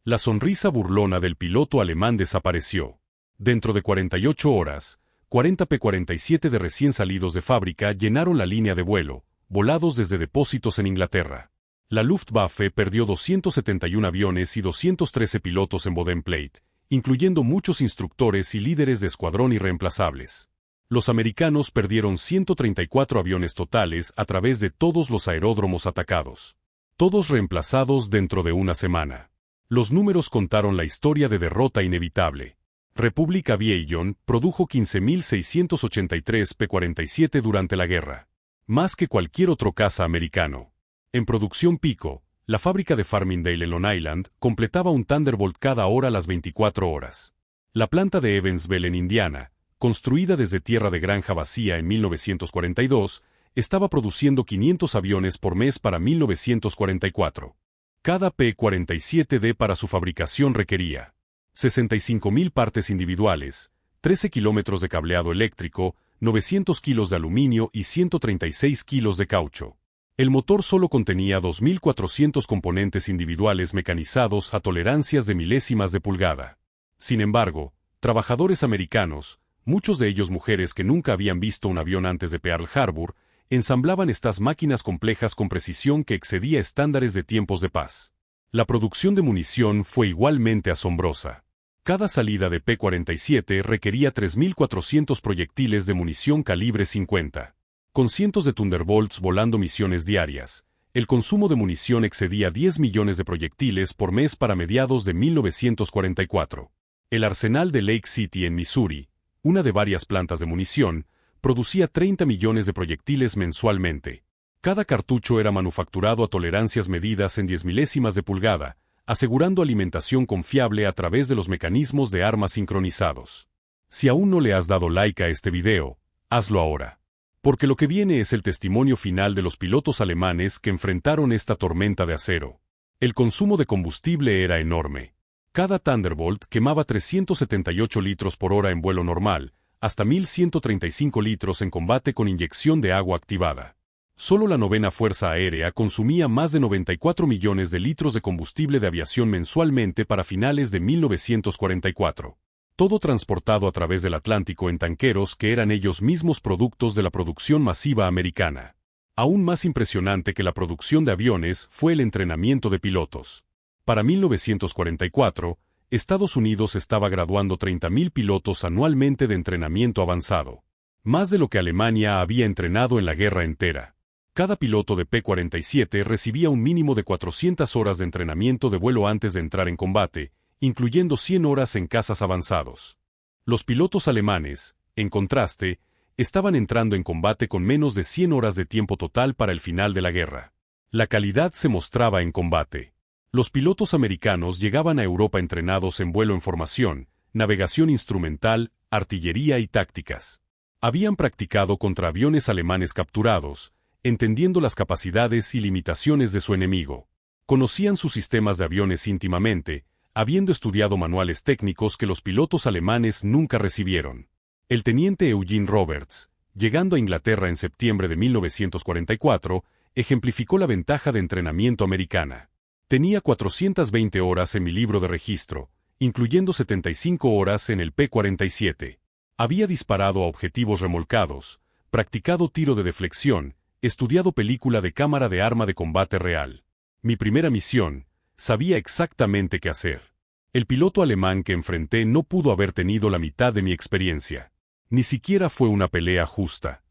A: La sonrisa burlona del piloto alemán desapareció. Dentro de 48 horas, 40 P-47 de recién salidos de fábrica llenaron la línea de vuelo, volados desde depósitos en Inglaterra. La Luftwaffe perdió 271 aviones y 213 pilotos en Bodenplatte, incluyendo muchos instructores y líderes de escuadrón irreemplazables. Los americanos perdieron 134 aviones totales a través de todos los aeródromos atacados. Todos reemplazados dentro de una semana. Los números contaron la historia de derrota inevitable. Republic Aviation produjo 15.683 P-47 durante la guerra. Más que cualquier otro caza americano. En producción pico, la fábrica de Farmingdale en Long Island completaba un Thunderbolt cada hora a las 24 horas. La planta de Evansville en Indiana, construida desde tierra de granja vacía en 1942, estaba produciendo 500 aviones por mes para 1944. Cada P-47D para su fabricación requería 65.000 partes individuales, 13 kilómetros de cableado eléctrico, 900 kilos de aluminio y 136 kilos de caucho. El motor solo contenía 2.400 componentes individuales mecanizados a tolerancias de milésimas de pulgada. Sin embargo, trabajadores americanos, muchos de ellos mujeres que nunca habían visto un avión antes de Pearl Harbor, ensamblaban estas máquinas complejas con precisión que excedía estándares de tiempos de paz. La producción de munición fue igualmente asombrosa. Cada salida de P-47 requería 3.400 proyectiles de munición calibre 50. Con cientos de Thunderbolts volando misiones diarias, el consumo de munición excedía 10 millones de proyectiles por mes para mediados de 1944. El arsenal de Lake City en Missouri, una de varias plantas de munición, producía 30 millones de proyectiles mensualmente. Cada cartucho era manufacturado a tolerancias medidas en 10 milésimas de pulgada, asegurando alimentación confiable a través de los mecanismos de armas sincronizados. Si aún no le has dado like a este video, hazlo ahora. Porque lo que viene es el testimonio final de los pilotos alemanes que enfrentaron esta tormenta de acero. El consumo de combustible era enorme. Cada Thunderbolt quemaba 378 litros por hora en vuelo normal, hasta 1.135 litros en combate con inyección de agua activada. Solo la 9ª Fuerza Aérea consumía más de 94 millones de litros de combustible de aviación mensualmente para finales de 1944. Todo transportado a través del Atlántico en tanqueros que eran ellos mismos productos de la producción masiva americana. Aún más impresionante que la producción de aviones fue el entrenamiento de pilotos. Para 1944, Estados Unidos estaba graduando 30.000 pilotos anualmente de entrenamiento avanzado. Más de lo que Alemania había entrenado en la guerra entera. Cada piloto de P-47 recibía un mínimo de 400 horas de entrenamiento de vuelo antes de entrar en combate, incluyendo 100 horas en cazas avanzados. Los pilotos alemanes, en contraste, estaban entrando en combate con menos de 100 horas de tiempo total para el final de la guerra. La calidad se mostraba en combate. Los pilotos americanos llegaban a Europa entrenados en vuelo en formación, navegación instrumental, artillería y tácticas. Habían practicado contra aviones alemanes capturados, entendiendo las capacidades y limitaciones de su enemigo. Conocían sus sistemas de aviones íntimamente, habiendo estudiado manuales técnicos que los pilotos alemanes nunca recibieron. El teniente Eugene Roberts, llegando a Inglaterra en septiembre de 1944, ejemplificó la ventaja de entrenamiento americana. Tenía 420 horas en mi libro de registro, incluyendo 75 horas en el P-47. Había disparado a objetivos remolcados, practicado tiro de deflexión, estudiado película de cámara de arma de combate real. Mi primera misión, sabía exactamente qué hacer. El piloto alemán que enfrenté no pudo haber tenido la mitad de mi experiencia. Ni siquiera fue una pelea justa.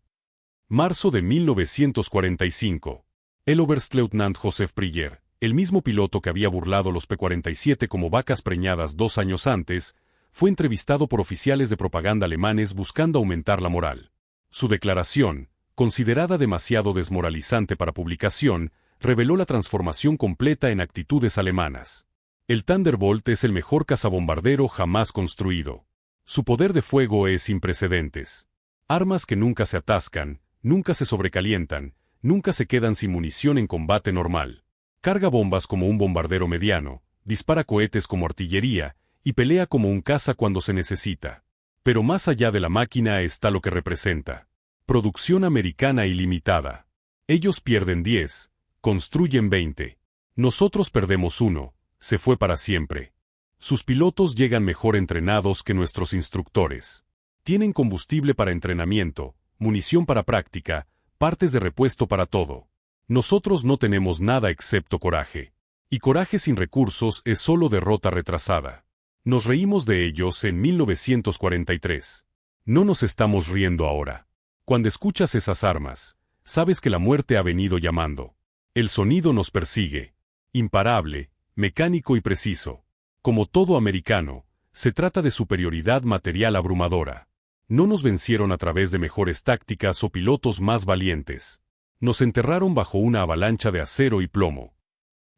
A: Marzo de 1945. El Oberstleutnant Joseph Priller, el mismo piloto que había burlado los P-47 como vacas preñadas 2 años antes, fue entrevistado por oficiales de propaganda alemanes buscando aumentar la moral. Su declaración, considerada demasiado desmoralizante para publicación, reveló la transformación completa en actitudes alemanas. El Thunderbolt es el mejor cazabombardero jamás construido. Su poder de fuego es sin precedentes. Armas que nunca se atascan, nunca se sobrecalientan, nunca se quedan sin munición en combate normal. Carga bombas como un bombardero mediano, dispara cohetes como artillería, y pelea como un caza cuando se necesita. Pero más allá de la máquina está lo que representa. Producción americana ilimitada. Ellos pierden 10, construyen 20. Nosotros perdemos 1, se fue para siempre. Sus pilotos llegan mejor entrenados que nuestros instructores. Tienen combustible para entrenamiento, munición para práctica, partes de repuesto para todo. Nosotros no tenemos nada excepto coraje. Y coraje sin recursos es solo derrota retrasada. Nos reímos de ellos en 1943. No nos estamos riendo ahora. Cuando escuchas esas armas, sabes que la muerte ha venido llamando. El sonido nos persigue. Imparable, mecánico y preciso. Como todo americano, se trata de superioridad material abrumadora. No nos vencieron a través de mejores tácticas o pilotos más valientes. Nos enterraron bajo una avalancha de acero y plomo.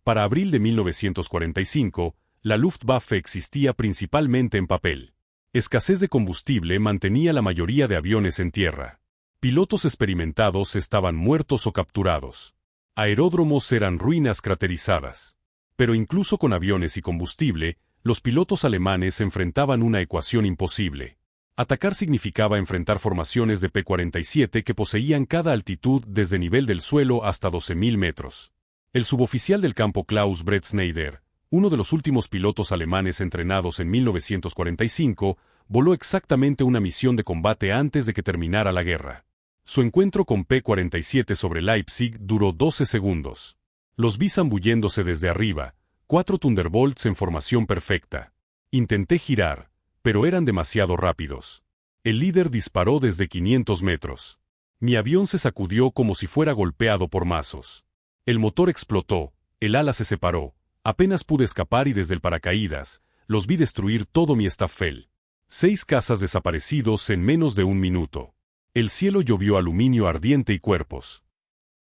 A: Para abril de 1945, la Luftwaffe existía principalmente en papel. Escasez de combustible mantenía la mayoría de aviones en tierra. Pilotos experimentados estaban muertos o capturados. Aeródromos eran ruinas craterizadas. Pero incluso con aviones y combustible, los pilotos alemanes enfrentaban una ecuación imposible. Atacar significaba enfrentar formaciones de P-47 que poseían cada altitud desde nivel del suelo hasta 12.000 metros. El suboficial del campo Klaus Breitschneider, uno de los últimos pilotos alemanes entrenados en 1945, voló exactamente una misión de combate antes de que terminara la guerra. Su encuentro con P-47 sobre Leipzig duró 12 segundos. Los vi zambulléndose desde arriba, 4 Thunderbolts en formación perfecta. Intenté girar, pero eran demasiado rápidos. El líder disparó desde 500 metros. Mi avión se sacudió como si fuera golpeado por mazos. El motor explotó, el ala se separó, apenas pude escapar y desde el paracaídas, los vi destruir todo mi Staffel. 6 cazas desaparecidos en menos de un minuto. El cielo llovió aluminio ardiente y cuerpos.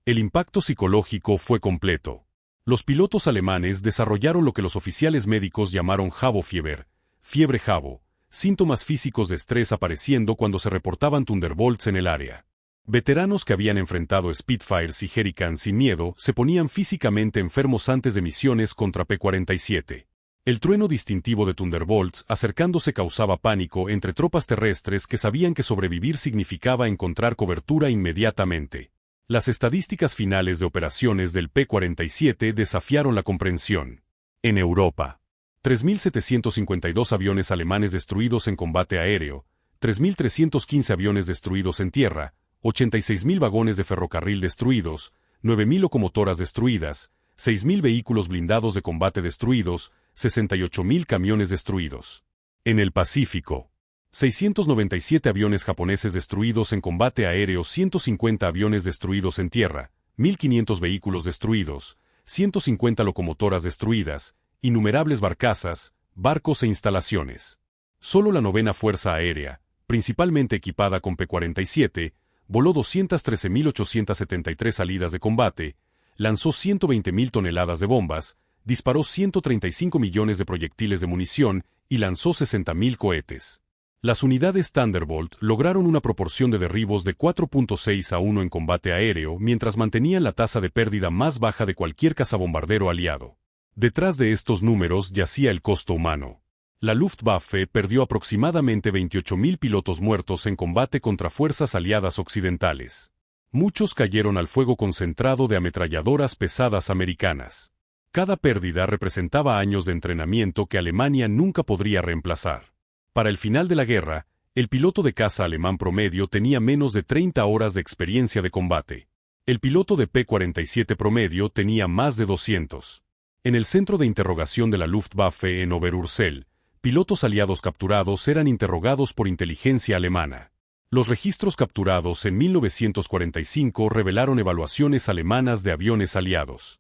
A: El impacto psicológico fue completo. Los pilotos alemanes desarrollaron lo que los oficiales médicos llamaron Jabo-Fieber, fiebre Jabo, síntomas físicos de estrés apareciendo cuando se reportaban Thunderbolts en el área. Veteranos que habían enfrentado Spitfires y Hurricane sin miedo se ponían físicamente enfermos antes de misiones contra P-47. El trueno distintivo de Thunderbolts acercándose causaba pánico entre tropas terrestres que sabían que sobrevivir significaba encontrar cobertura inmediatamente. Las estadísticas finales de operaciones del P-47 desafiaron la comprensión. En Europa, 3.752 aviones alemanes destruidos en combate aéreo, 3.315 aviones destruidos en tierra, 86.000 vagones de ferrocarril destruidos, 9.000 locomotoras destruidas, 6.000 vehículos blindados de combate destruidos, 68.000 camiones destruidos. En el Pacífico, 697 aviones japoneses destruidos en combate aéreo, 150 aviones destruidos en tierra, 1.500 vehículos destruidos, 150 locomotoras destruidas, innumerables barcazas, barcos e instalaciones. Solo la 9ª Fuerza Aérea, principalmente equipada con P-47, voló 213.873 salidas de combate, lanzó 120.000 toneladas de bombas, disparó 135 millones de proyectiles de munición y lanzó 60.000 cohetes. Las unidades Thunderbolt lograron una proporción de derribos de 4.6 a 1 en combate aéreo mientras mantenían la tasa de pérdida más baja de cualquier cazabombardero aliado. Detrás de estos números yacía el costo humano. La Luftwaffe perdió aproximadamente 28.000 pilotos muertos en combate contra fuerzas aliadas occidentales. Muchos cayeron al fuego concentrado de ametralladoras pesadas americanas. Cada pérdida representaba años de entrenamiento que Alemania nunca podría reemplazar. Para el final de la guerra, el piloto de caza alemán promedio tenía menos de 30 horas de experiencia de combate. El piloto de P-47 promedio tenía más de 200. En el centro de interrogación de la Luftwaffe en Oberursel, pilotos aliados capturados eran interrogados por inteligencia alemana. Los registros capturados en 1945 revelaron evaluaciones alemanas de aviones aliados.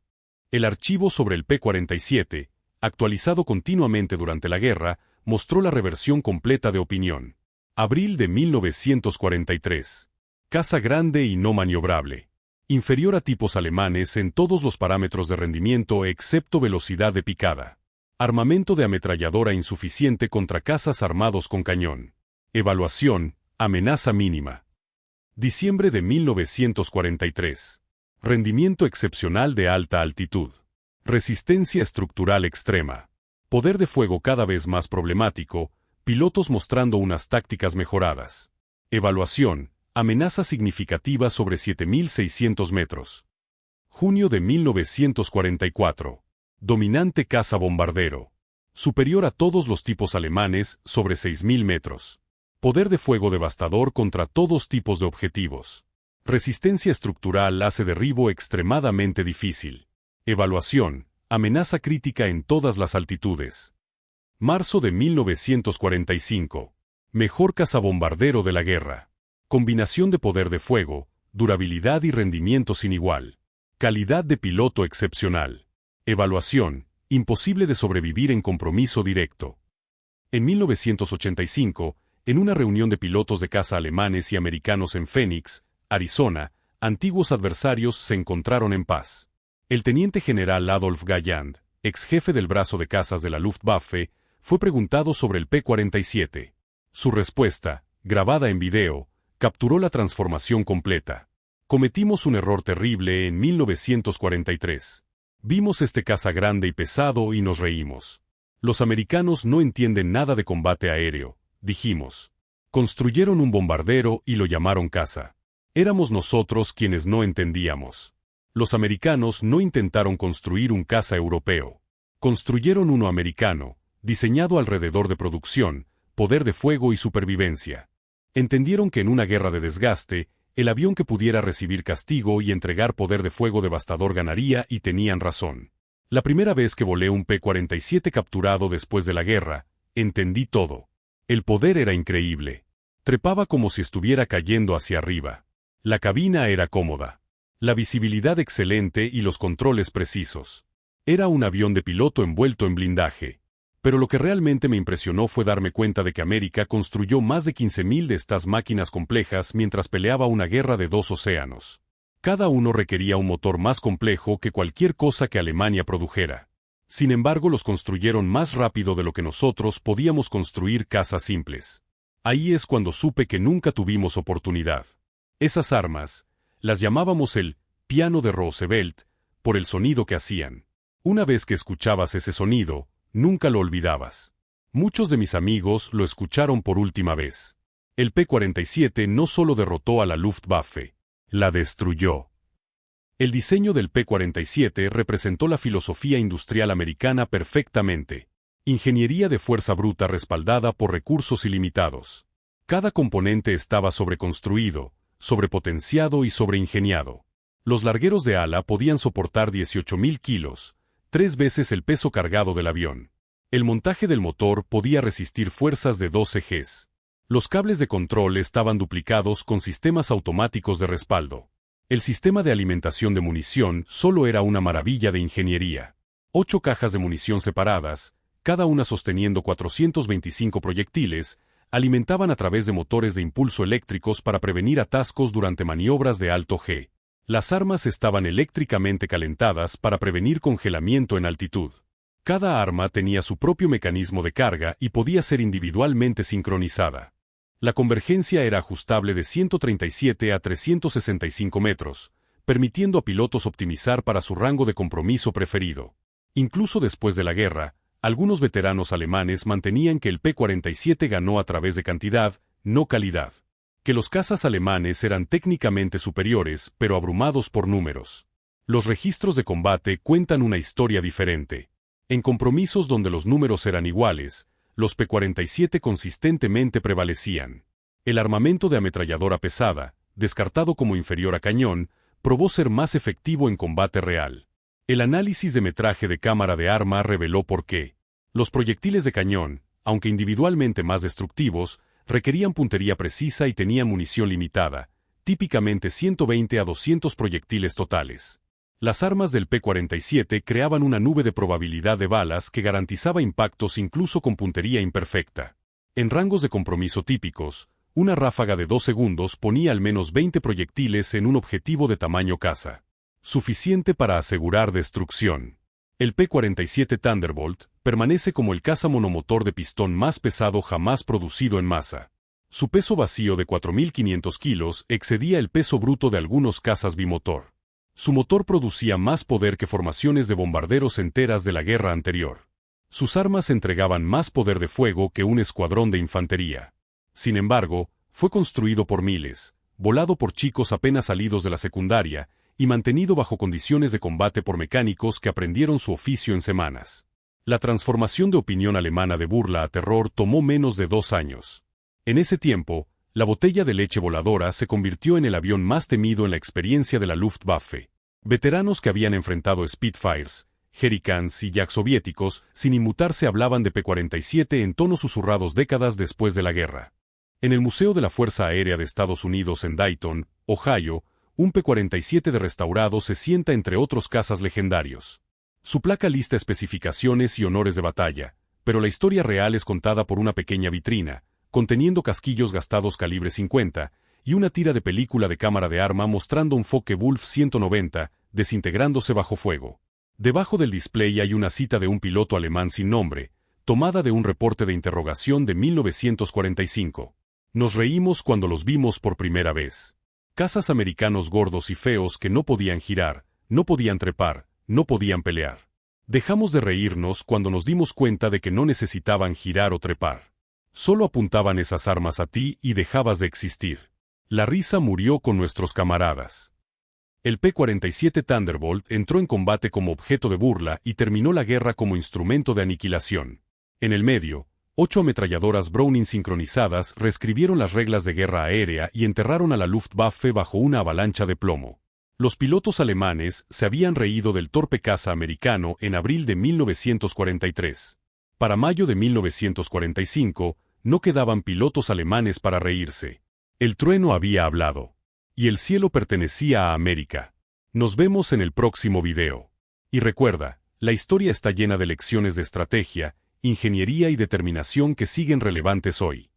A: El archivo sobre el P-47, actualizado continuamente durante la guerra, mostró la reversión completa de opinión. Abril de 1943. Caza grande y no maniobrable. Inferior a tipos alemanes en todos los parámetros de rendimiento excepto velocidad de picada. Armamento de ametralladora insuficiente contra cazas armados con cañón. Evaluación, amenaza mínima. Diciembre de 1943. Rendimiento excepcional de alta altitud. Resistencia estructural extrema. Poder de fuego cada vez más problemático, pilotos mostrando unas tácticas mejoradas. Evaluación, amenaza significativa sobre 7.600 metros. Junio de 1944. Dominante caza bombardero. Superior a todos los tipos alemanes, sobre 6.000 metros. Poder de fuego devastador contra todos tipos de objetivos. Resistencia estructural hace derribo extremadamente difícil. Evaluación, amenaza crítica en todas las altitudes. Marzo de 1945. Mejor cazabombardero de la guerra. Combinación de poder de fuego, durabilidad y rendimiento sin igual. Calidad de piloto excepcional. Evaluación, imposible de sobrevivir en compromiso directo. En 1985, en una reunión de pilotos de caza alemanes y americanos en Phoenix, Arizona, antiguos adversarios se encontraron en paz. El teniente general Adolf Galland, ex jefe del brazo de cazas de la Luftwaffe, fue preguntado sobre el P-47. Su respuesta, grabada en video, capturó la transformación completa. Cometimos un error terrible en 1943. Vimos este caza grande y pesado y nos reímos. Los americanos no entienden nada de combate aéreo, dijimos. Construyeron un bombardero y lo llamaron caza. Éramos nosotros quienes no entendíamos. Los americanos no intentaron construir un caza europeo. Construyeron uno americano, diseñado alrededor de producción, poder de fuego y supervivencia. Entendieron que en una guerra de desgaste, el avión que pudiera recibir castigo y entregar poder de fuego devastador ganaría, y tenían razón. La primera vez que volé un P-47 capturado después de la guerra, entendí todo. El poder era increíble. Trepaba como si estuviera cayendo hacia arriba. La cabina era cómoda. La visibilidad excelente y los controles precisos. Era un avión de piloto envuelto en blindaje. Pero lo que realmente me impresionó fue darme cuenta de que América construyó más de 15.000 de estas máquinas complejas mientras peleaba una guerra de 2 océanos. Cada uno requería un motor más complejo que cualquier cosa que Alemania produjera. Sin embargo, los construyeron más rápido de lo que nosotros podíamos construir cazas simples. Ahí es cuando supe que nunca tuvimos oportunidad. Esas armas, las llamábamos el piano de Roosevelt, por el sonido que hacían. Una vez que escuchabas ese sonido, nunca lo olvidabas. Muchos de mis amigos lo escucharon por última vez. El P-47 no solo derrotó a la Luftwaffe, la destruyó. El diseño del P-47 representó la filosofía industrial americana perfectamente. Ingeniería de fuerza bruta respaldada por recursos ilimitados. Cada componente estaba sobreconstruido, sobrepotenciado y sobreingeniado. Los largueros de ala podían soportar 18.000 kilos, 3 veces el peso cargado del avión. El montaje del motor podía resistir fuerzas de 12 Gs. Los cables de control estaban duplicados con sistemas automáticos de respaldo. El sistema de alimentación de munición solo era una maravilla de ingeniería. 8 cajas de munición separadas, cada una sosteniendo 425 proyectiles, alimentaban a través de motores de impulso eléctricos para prevenir atascos durante maniobras de alto G. Las armas estaban eléctricamente calentadas para prevenir congelamiento en altitud. Cada arma tenía su propio mecanismo de carga y podía ser individualmente sincronizada. La convergencia era ajustable de 137 a 365 metros, permitiendo a pilotos optimizar para su rango de compromiso preferido. Incluso después de la guerra, algunos veteranos alemanes mantenían que el P-47 ganó a través de cantidad, no calidad. Que los cazas alemanes eran técnicamente superiores, pero abrumados por números. Los registros de combate cuentan una historia diferente. En compromisos donde los números eran iguales, los P-47 consistentemente prevalecían. El armamento de ametralladora pesada, descartado como inferior a cañón, probó ser más efectivo en combate real. El análisis de metraje de cámara de arma reveló por qué. Los proyectiles de cañón, aunque individualmente más destructivos, requerían puntería precisa y tenían munición limitada, típicamente 120 a 200 proyectiles totales. Las armas del P-47 creaban una nube de probabilidad de balas que garantizaba impactos incluso con puntería imperfecta. En rangos de compromiso típicos, una ráfaga de 2 segundos ponía al menos 20 proyectiles en un objetivo de tamaño caza. Suficiente para asegurar destrucción. El P-47 Thunderbolt permanece como el caza monomotor de pistón más pesado jamás producido en masa. Su peso vacío de 4.500 kilos excedía el peso bruto de algunos cazas bimotor. Su motor producía más poder que formaciones de bombarderos enteras de la guerra anterior. Sus armas entregaban más poder de fuego que un escuadrón de infantería. Sin embargo, fue construido por miles, volado por chicos apenas salidos de la secundaria, y mantenido bajo condiciones de combate por mecánicos que aprendieron su oficio en semanas. La transformación de opinión alemana de burla a terror tomó menos de 2 años. En ese tiempo, la botella de leche voladora se convirtió en el avión más temido en la experiencia de la Luftwaffe. Veteranos que habían enfrentado Spitfires, Hurricanes y Jacks soviéticos, sin inmutarse hablaban de P-47 en tonos susurrados décadas después de la guerra. En el Museo de la Fuerza Aérea de Estados Unidos en Dayton, Ohio, un P-47 de restaurado se sienta entre otros cazas legendarios. Su placa lista especificaciones y honores de batalla, pero la historia real es contada por una pequeña vitrina, conteniendo casquillos gastados calibre 50, y una tira de película de cámara de arma mostrando un Focke-Wulf 190, desintegrándose bajo fuego. Debajo del display hay una cita de un piloto alemán sin nombre, tomada de un reporte de interrogación de 1945. Nos reímos cuando los vimos por primera vez. Cazas americanos gordos y feos que no podían girar, no podían trepar, no podían pelear. Dejamos de reírnos cuando nos dimos cuenta de que no necesitaban girar o trepar. Solo apuntaban esas armas a ti y dejabas de existir. La risa murió con nuestros camaradas. El P-47 Thunderbolt entró en combate como objeto de burla y terminó la guerra como instrumento de aniquilación. En el medio, 8 ametralladoras Browning sincronizadas reescribieron las reglas de guerra aérea y enterraron a la Luftwaffe bajo una avalancha de plomo. Los pilotos alemanes se habían reído del torpe caza americano en abril de 1943. Para mayo de 1945, no quedaban pilotos alemanes para reírse. El trueno había hablado. Y el cielo pertenecía a América. Nos vemos en el próximo video. Y recuerda, la historia está llena de lecciones de estrategia, ingeniería y determinación que siguen relevantes hoy.